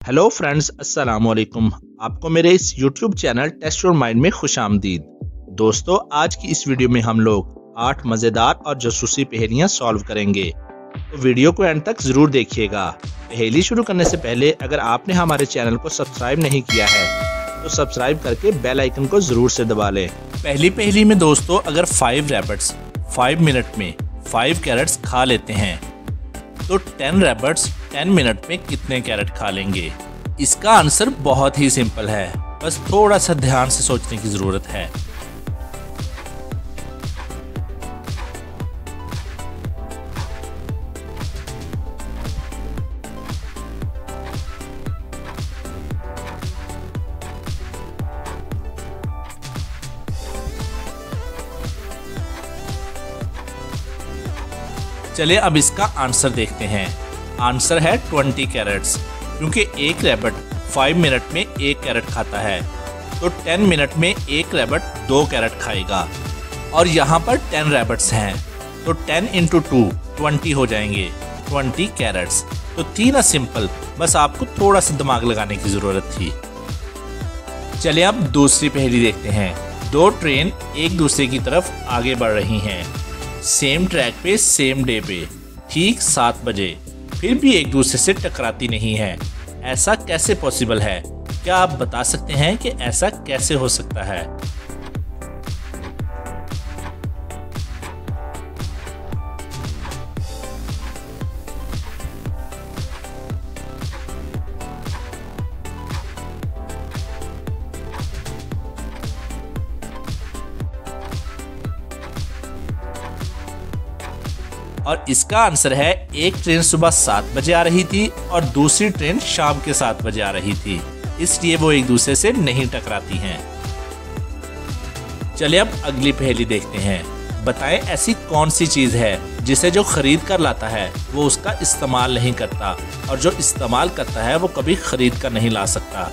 Hello friends, अस्सलाम वालेकुम। आपको मेरे इस YouTube channel Test Your Mind में खुशामदीद। दोस्तों, आज की इस वीडियो में हम लोग 8 मज़ेदार और जासूसी पहेलियां सॉल्व करेंगे, तो वीडियो को एंड तक ज़रूर देखिएगा। पहेली शुरू करने से पहले अगर आपने हमारे चैनल को सब्सक्राइब नहीं किया है तो सब्सक्राइब करके बेल आइकन को ज़रूर से दबा लें। पहली पहेली में दोस्तों, अगर 5 रैबिट्स 5 मिनट में 5 कैरेट्स खा लेते हैं तो 10 रैबिट्स 10 मिनट में कितने कैरेट खा लेंगे? इसका आंसर बहुत ही सिंपल है, बस थोड़ा सा ध्यान से सोचने की जरूरत है। चलिए अब इसका आंसर देखते हैं। आंसर है 20 कैरेट्स, क्योंकि एक रैबिट 5 मिनट में 1 कैरेट खाता है, तो 10 मिनट में एक रैबिट 2 कैरेट खाएगा। और यहाँ पर 10 रैबिट्स हैं, तो 10 × 2 20 हो जाएंगे, 20 कैरेट्स। तो थी ना सिंपल, बस आपको थोड़ा सा दिमाग लगाने की ज़रूरत थी। चलिए अब दूसरी पहेली देखते हैं। 2 ट्रेन एक दूसरे की तरफ आगे बढ़ रही हैं, सेम ट्रैक पे सेम डे पे ठीक 7 बजे, फिर भी एक दूसरे से टकराती नहीं है। ऐसा कैसे पॉसिबल है? क्या आप बता सकते हैं कि ऐसा कैसे हो सकता है? और इसका आंसर है, एक ट्रेन सुबह 7 बजे आ रही थी और दूसरी ट्रेन शाम के 7 बजे आ रही थी, इसलिए वो एक दूसरे से नहीं टकराती हैं। चलिए अब अगली पहेली देखते हैं। बताएं ऐसी कौन सी चीज़ है जिसे जो खरीद कर लाता है वो उसका इस्तेमाल नहीं करता, और जो इस्तेमाल करता है वो कभी खरीद कर नहीं ला सकता।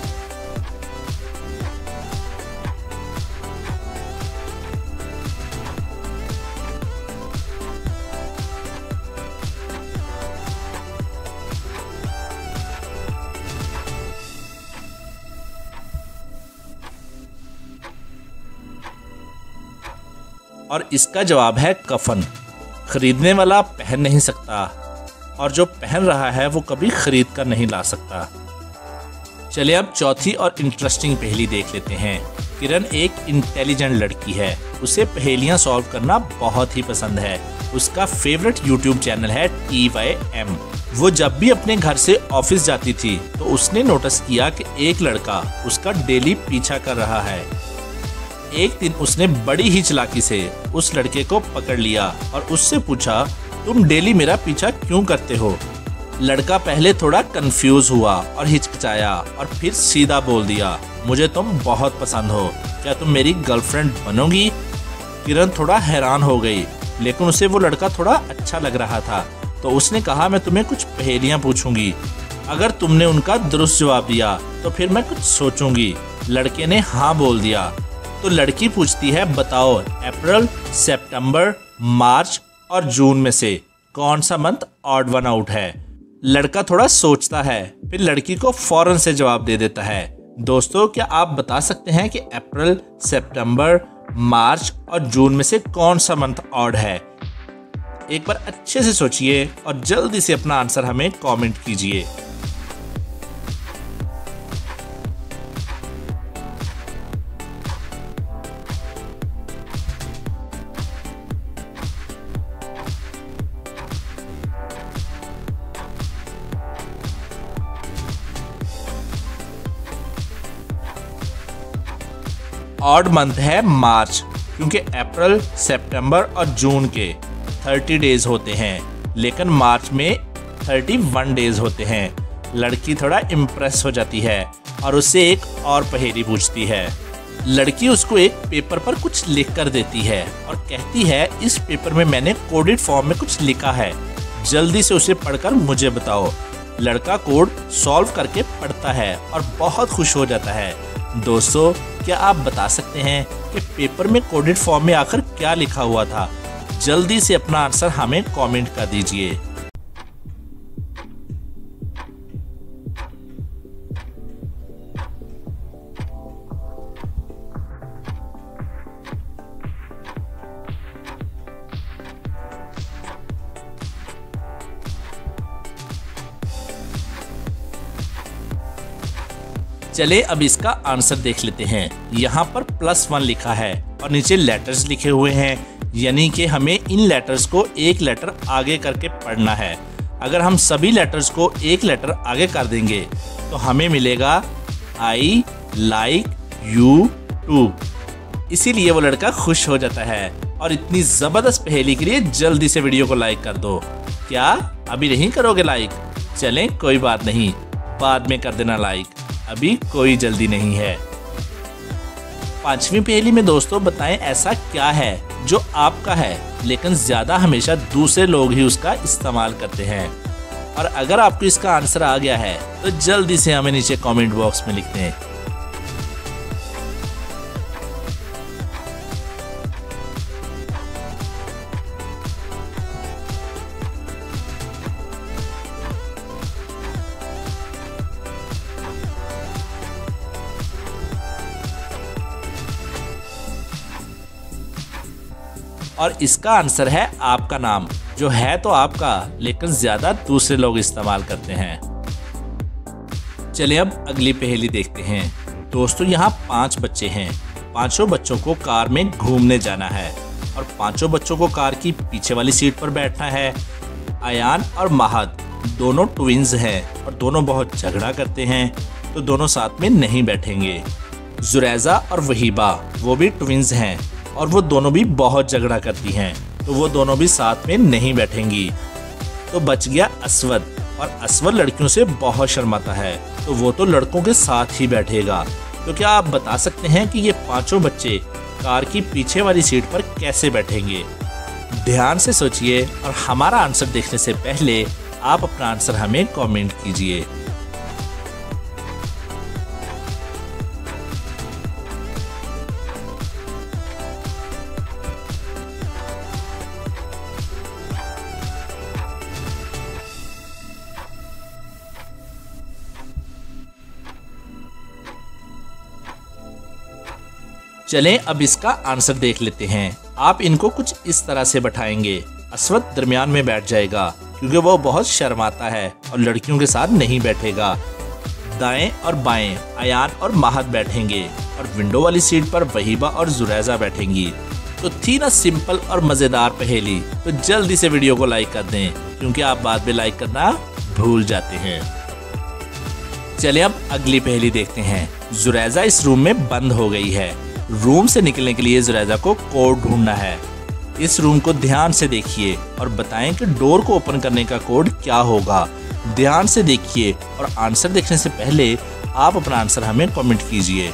और इसका जवाब है कफन। खरीदने वाला पहन नहीं सकता, और जो पहन रहा है वो कभी खरीद कर नहीं ला सकता। चलिए अब चौथी और इंटरेस्टिंग पहेली देख लेते हैं। किरण एक इंटेलिजेंट लड़की है, उसे पहेलियां सॉल्व करना बहुत ही पसंद है। उसका फेवरेट यूट्यूब चैनल है TYM। वो जब भी अपने घर से ऑफिस जाती थी तो उसने नोटिस किया कि एक लड़का उसका डेली पीछा कर रहा है। एक दिन उसने बड़ी ही चालाकी से उस लड़के को पकड़ लिया और उससे पूछा, तुम डेली मेरा पीछा क्यों करते हो? लड़का पहले थोड़ा कंफ्यूज हुआ और हिचकिचाया, और फिर सीधा बोल दिया, मुझे तुम बहुत पसंद हो, क्या तुम मेरी गर्लफ्रेंड बनोगी? किरण थोड़ा हैरान हो गई, लेकिन उसे वो लड़का थोड़ा अच्छा लग रहा था, तो उसने कहा, मैं तुम्हें कुछ पहेलियां पूछूंगी, अगर तुमने उनका दुरुस्त जवाब दिया तो फिर मैं कुछ सोचूंगी। लड़के ने हाँ बोल दिया। तो लड़की पूछती है, बताओ अप्रैल, सितंबर, मार्च और जून में से कौन सा मंथ ऑड वन आउट है? लड़का थोड़ा सोचता है, फिर लड़की को फौरन से जवाब दे देता है। दोस्तों, क्या आप बता सकते हैं कि अप्रैल, सितंबर, मार्च और जून में से कौन सा मंथ ऑड है? एक बार अच्छे से सोचिए और जल्दी से अपना आंसर हमें कमेंट कीजिए। ऑड मंथ है मार्च, क्योंकि अप्रैल, सितंबर और जून के 30 डेज होते हैं, लेकिन मार्च में 31 डेज होते हैं। लड़की थोड़ा इम्प्रेस हो जाती है और उससे एक और पहेली पूछती है। लड़की उसको एक पेपर पर कुछ लिख कर देती है और कहती है, इस पेपर में मैंने कोडेड फॉर्म में कुछ लिखा है, जल्दी से उसे पढ़कर मुझे बताओ। लड़का कोड सॉल्व करके पढ़ता है और बहुत खुश हो जाता है। दोस्तों, क्या आप बता सकते हैं कि पेपर में कोडेड फॉर्म में आखिर क्या लिखा हुआ था? जल्दी से अपना आंसर हमें कमेंट कर दीजिए। चले अब इसका आंसर देख लेते हैं। यहाँ पर +1 लिखा है और नीचे लेटर्स लिखे हुए हैं, यानी कि हमें इन लेटर्स को एक लेटर आगे करके पढ़ना है। अगर हम सभी लेटर्स को एक लेटर आगे कर देंगे तो हमें मिलेगा I like you too। इसीलिए वो लड़का खुश हो जाता है। और इतनी ज़बरदस्त पहेली के लिए जल्दी से वीडियो को लाइक कर दो। क्या अभी नहीं करोगे लाइक? चलें कोई बात नहीं, बाद में कर देना लाइक, अभी कोई जल्दी नहीं है। 5वीं पहेली में दोस्तों बताएं ऐसा क्या है जो आपका है लेकिन ज़्यादा हमेशा दूसरे लोग ही उसका इस्तेमाल करते हैं। और अगर आपको इसका आंसर आ गया है तो जल्दी से हमें नीचे कमेंट बॉक्स में लिख दें। और इसका आंसर है आपका नाम, जो है तो आपका लेकिन ज्यादा दूसरे लोग इस्तेमाल करते हैं। चलिए अब अगली पहेली देखते हैं। दोस्तों यहाँ 5 बच्चे हैं। 5 बच्चों को कार में घूमने जाना है और 5 बच्चों को कार की पीछे वाली सीट पर बैठना है। अयान और महद दोनों ट्विंस हैं और दोनों बहुत झगड़ा करते हैं, तो दोनों साथ में नहीं बैठेंगे। जुरैजा और वहीबा वो भी ट्विंस हैं और वो दोनों भी बहुत झगड़ा करती हैं, तो वो दोनों भी साथ में नहीं बैठेंगी। तो बच गया असवद, और असवद लड़कियों से बहुत शर्माता है, तो वो तो लड़कों के साथ ही बैठेगा। तो क्या आप बता सकते हैं कि ये 5 बच्चे कार की पीछे वाली सीट पर कैसे बैठेंगे? ध्यान से सोचिए और हमारा आंसर देखने से पहले आप अपना आंसर हमें कमेंट कीजिए। चलें अब इसका आंसर देख लेते हैं। आप इनको कुछ इस तरह से बैठाएंगे। असवद दरमियान में बैठ जाएगा क्योंकि वो बहुत शर्माता है और लड़कियों के साथ नहीं बैठेगा। दाएं और बाएं अयान और महद बैठेंगे और विंडो वाली सीट पर वहीबा और जुरैजा बैठेंगी। तो थी ना सिंपल और मज़ेदार पहेली। तो जल्दी से वीडियो को लाइक कर दें क्योंकि आप बाद में लाइक करना भूल जाते हैं। चलिए अब अगली पहेली देखते हैं। जुरैजा इस रूम में बंद हो गई है। रूम से निकलने के लिए जुरैजा को कोड ढूंढना है। इस रूम को ध्यान से देखिए और बताएं कि डोर को ओपन करने का कोड क्या होगा। ध्यान से देखिए और आंसर देखने से पहले आप अपना आंसर हमें कमेंट कीजिए।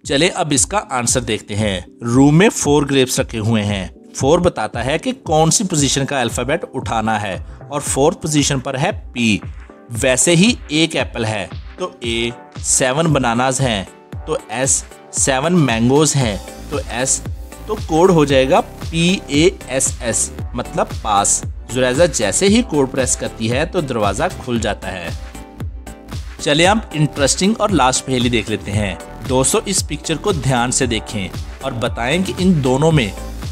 चले अब इसका आंसर देखते हैं। रूम में 4 ग्रेप्स रखे हुए हैं। 4 बताता है कि कौन सी पोजीशन का अल्फ़ाबेट उठाना है और 4th पोजीशन पर है P। वैसे ही एक एप्पल है तो A, 7 बनानाज हैं तो S, 7 मैंगोज हैं तो S, तो कोड हो जाएगा PASS मतलब पास। जुरैजा जैसे ही कोड प्रेस करती है तो दरवाज़ा खुल जाता है। चलिए अब इंटरेस्टिंग और लास्ट पहेली देख लेते हैं। दोस्तों इस पिक्चर को ध्यान से देखें और बताएं कि इन दोनों में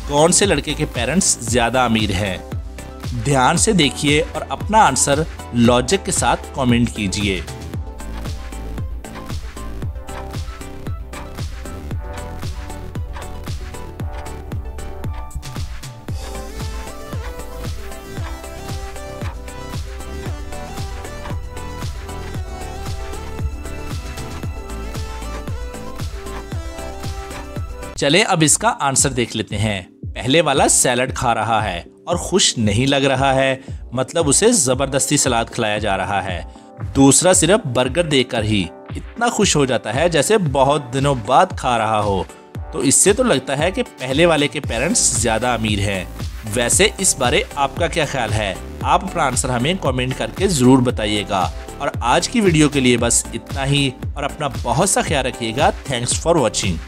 कौन से लड़के के पेरेंट्स ज़्यादा अमीर हैं। ध्यान से देखिए और अपना आंसर लॉजिक के साथ कमेंट कीजिए। चलें अब इसका आंसर देख लेते हैं। पहले वाला सैलड खा रहा है और खुश नहीं लग रहा है, मतलब उसे जबरदस्ती सलाद खिलाया जा रहा है। दूसरा सिर्फ बर्गर देकर ही इतना खुश हो जाता है जैसे बहुत दिनों बाद खा रहा हो। तो इससे तो लगता है कि पहले वाले के पेरेंट्स ज़्यादा अमीर हैं। वैसे इस बारे आपका क्या ख्याल है? आप अपना आंसर हमें कमेंट करके ज़रूर बताइएगा। और आज की वीडियो के लिए बस इतना ही और अपना बहुत सा ख्याल रखिएगा। Thanks for watching.